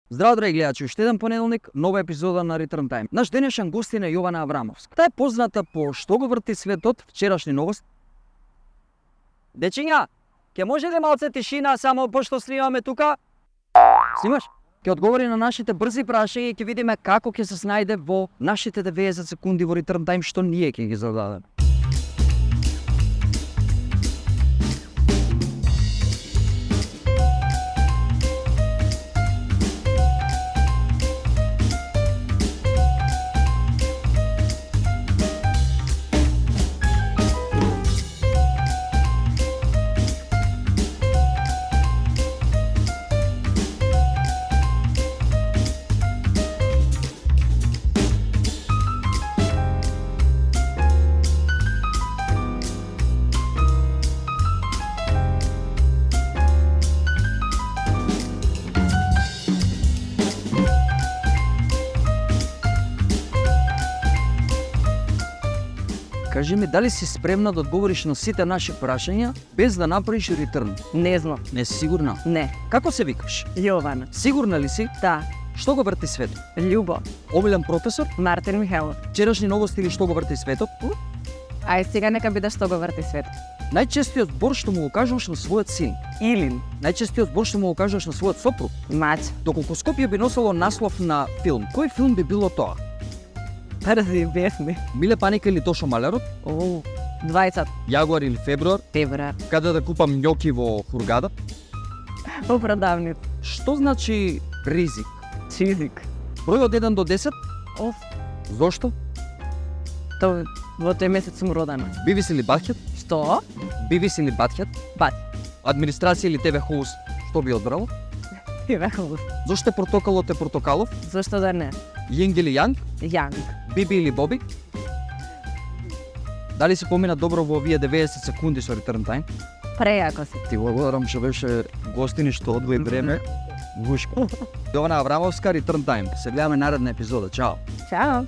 Здраво, драги гледачи, уште еден понеделник, нова епизода на Return Time. Наш денешен гостин е Јована Аврамовска. Таа е позната по Што го врти светот, вчерашни новост. Дечиња, ќе може ли малце тишина само пошто снимаме тука? Снимаш? Ќе одговори на нашите брзи прашања и ќе видиме како ќе се снајде во нашите 90 секунди во Return Time што ние ќе ги зададеме. Кажи ми, дали си спремна да одговориш на сите наши прашања без да направиш return? Не знам. Не си сигурна? Не. Како се викаш? Јована. Сигурна ли си? Да. Што го врти светот? Љубо. Омилен професор? Мартин Михайлов. Вчерашни новости или што го врти светот? Ај сега нека биде Што го врти свет. Најчестиот збор што му го кажуваш на својот син? Илин. Најчестиот збор што му го кажуваш на својот сопруг? Маќ. Доколку Скопје би носило наслов на филм, кој филм би било тоа? Први бевме. Миле Паника или Тошо Малерот? О, 20 Јагуар или Февруар? февруар. Каде да купам њоки во Хургада? Оправдавница. Што значи ризик? Чизик. Број од 1 до 10? Оф. Зошто? То во тој месец сум родена. Бивис или Батхет? Што? Бивис или Батхет? Бат. Администрација или ТВ Хоус? Што би одбрало? Ти вехолов. Зошто протоколот е Портокалов? Зошто да не? Јинг или Јанг? Јанг. Биби или Боби? Дали си помина добро во овие 90 секунди со Return Time? Прејако си. Ти благодарам што беше гостини што одвои време. Гушка. Јована Аврамовска, Return Time. Се гледаме наредна епизода. Чао. Чао.